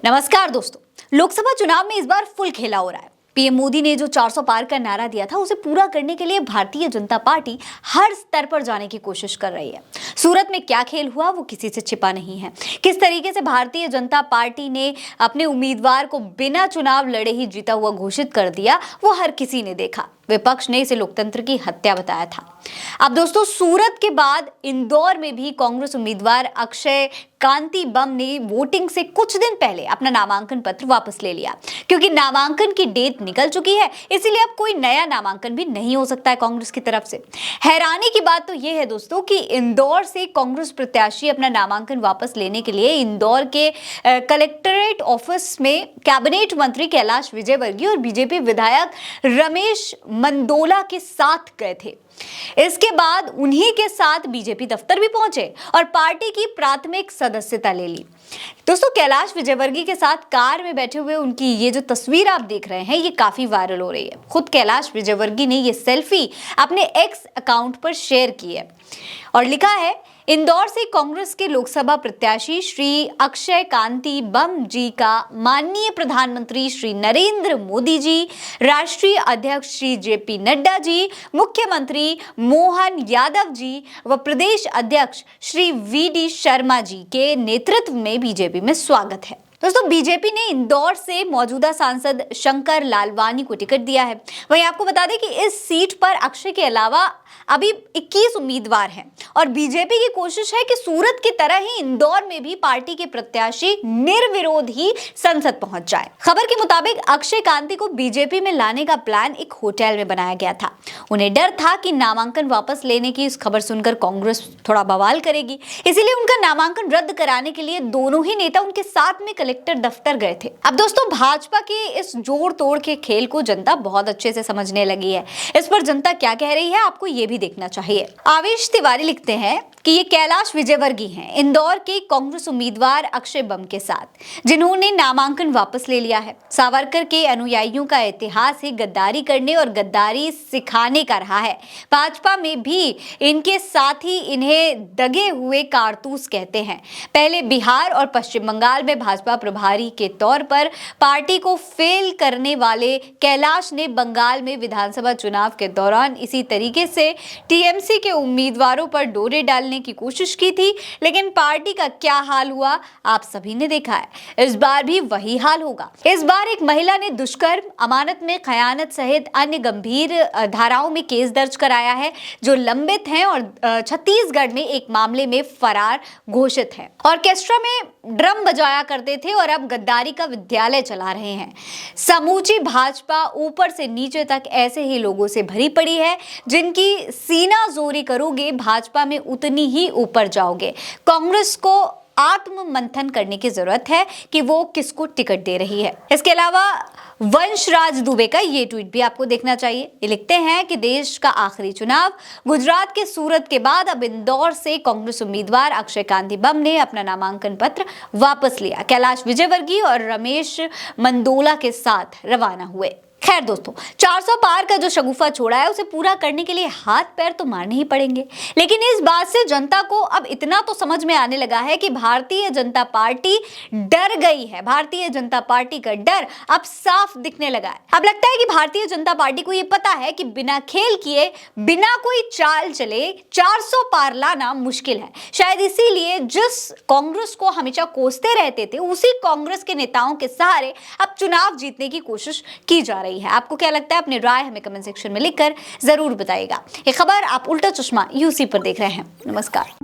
नमस्कार दोस्तों, लोकसभा चुनाव में इस बार फुल खेला हो रहा है। पीएम मोदी ने जो 400 पार का नारा दिया था, उसे पूरा करने के लिए भारतीय जनता पार्टी हर स्तर पर जाने की कोशिश कर रही है। सूरत में क्या खेल हुआ वो किसी से छिपा नहीं है। किस तरीके से भारतीय जनता पार्टी ने अपने उम्मीदवार को बिना चुनाव लड़े ही जीता हुआ घोषित कर दिया, वो हर किसी ने देखा। विपक्ष ने इसे लोकतंत्र की हत्या बताया था। अब दोस्तों, सूरत के बाद इंदौर में भी कांग्रेस उम्मीदवार अक्षय कांति बम ने वोटिंग से कुछ दिन पहले अपना नामांकन पत्र वापस ले लिया, क्योंकि नामांकन की डेट निकल चुकी है। इसीलिए अब कोई नया नामांकन भी नहीं हो सकता है कांग्रेस की तरफ से। हैरानी की बात तो यह है दोस्तों कि इंदौर से कांग्रेस प्रत्याशी अपना नामांकन वापस लेने के लिए इंदौर के कलेक्टरेट ऑफिस में कैबिनेट मंत्री कैलाश विजयवर्गीय और बीजेपी विधायक रमेश मंदोला के साथ गए थे। इसके बाद उन्हीं के साथ बीजेपी दफ्तर भी पहुंचे और पार्टी की प्राथमिक सदस्यता ले ली। दोस्तों, कैलाश विजयवर्गीय के साथ कार में बैठे हुए उनकी ये जो तस्वीर आप देख रहे हैं, ये काफी वायरल हो रही है। खुद कैलाश विजयवर्गीय ने ये सेल्फी अपने एक्स अकाउंट पर शेयर की है और लिखा है, इंदौर से कांग्रेस के लोकसभा प्रत्याशी श्री अक्षय कांति बम जी का माननीय प्रधानमंत्री श्री नरेंद्र मोदी जी, राष्ट्रीय अध्यक्ष श्री जेपी नड्डा जी, मुख्यमंत्री मोहन यादव जी व प्रदेश अध्यक्ष श्री वीडी शर्मा जी के नेतृत्व में बीजेपी में स्वागत है। दोस्तों, बीजेपी ने इंदौर से मौजूदा सांसद शंकर लालवानी को टिकट दिया है। वहीं आपको बता दें कि इस सीट पर अक्षय के अलावा अभी 21 उम्मीदवार हैं और बीजेपी की कोशिश है कि सूरत की तरह ही इंदौर में भी पार्टी के प्रत्याशी निर्विरोध ही संसद पहुंच जाए। खबर के मुताबिक अक्षय कांति को बीजेपी में लाने का प्लान एक होटल में बनाया गया था। उन्हें डर था कि नामांकन वापस लेने की इस खबर सुनकर कांग्रेस थोड़ा बवाल करेगी, इसीलिए उनका नामांकन रद्द कराने के लिए दोनों ही नेता उनके साथ में कलेक्टर दफ्तर गए थे। अब दोस्तों, भाजपा के इस जोड़ तोड़ के खेल को जनता बहुत अच्छे से समझने लगी है। इस पर जनता क्या कह रही है, आपको ये भी देखना चाहिए। आवेश तिवारी लिखते हैं कि ये कैलाश विजयवर्गीय हैं, इंदौर के कांग्रेस उम्मीदवार अक्षय बम के साथ, जिन्होंने नामांकन वापस ले लिया है। सावरकर के अनुयायियों का इतिहास ही गद्दारी करने और गद्दारी सिखाने का रहा है। भाजपा में भी इनके साथ ही इन्हें दगे हुए कारतूस कहते हैं। पहले बिहार और पश्चिम बंगाल में भाजपा प्रभारी के तौर पर पार्टी को फेल करने वाले कैलाश ने बंगाल में विधानसभा चुनाव के दौरान इसी तरीके से टीएमसी के उम्मीदवारों पर डोरे डालने की कोशिश की थी, लेकिन पार्टी का क्या हाल हुआ आप सभी ने देखा है। इस बार भी वही हाल होगा। इस बार एक महिला ने दुष्कर्म, अमानत में खयानत सहित अन्य गंभीर धाराओं में केस दर्ज कराया है, जो लंबित हैं और छत्तीसगढ़ में एक मामले में फरार घोषित है। ऑर्केस्ट्रा में ड्रम बजाया करते थे और अब गद्दारी का विद्यालय चला रहे हैं। समूची भाजपा ऊपर से नीचे तक ऐसे ही लोगों से भरी पड़ी है, जिनकी सीना जोरी करोगे भाजपा में उतनी ही ऊपर जाओगे। कांग्रेस को आत्म मंथन करने की जरूरत है कि वो किसको टिकट दे रही है। इसके अलावा वंशराज दुबे का ये ट्वीट भी आपको देखना चाहिए। ये लिखते हैं कि देश का आखिरी चुनाव, गुजरात के सूरत के बाद अब इंदौर से कांग्रेस उम्मीदवार अक्षय कांति बम ने अपना नामांकन पत्र वापस लिया। कैलाश विजयवर्गीय और रमेश मंदोला के साथ रवाना हुए। खैर दोस्तों, 400 पार का जो शगुफा छोड़ा है, उसे पूरा करने के लिए हाथ पैर तो मारने ही पड़ेंगे। लेकिन इस बात से जनता को अब इतना तो समझ में आने लगा है कि भारतीय जनता पार्टी डर गई है। भारतीय जनता पार्टी का डर अब साफ दिखने लगा है। अब लगता है कि भारतीय जनता पार्टी को यह पता है कि बिना खेल किए, बिना कोई चाल चले 400 पार लाना मुश्किल है। शायद इसीलिए जिस कांग्रेस को हमेशा कोसते रहते थे, उसी कांग्रेस के नेताओं के सहारे अब चुनाव जीतने की कोशिश की जा रही है। आपको क्या लगता है? अपनी राय हमें कमेंट सेक्शन में लिखकर जरूर बताइएगा। ये खबर आप उल्टा चश्मा यूसी पर देख रहे हैं। नमस्कार।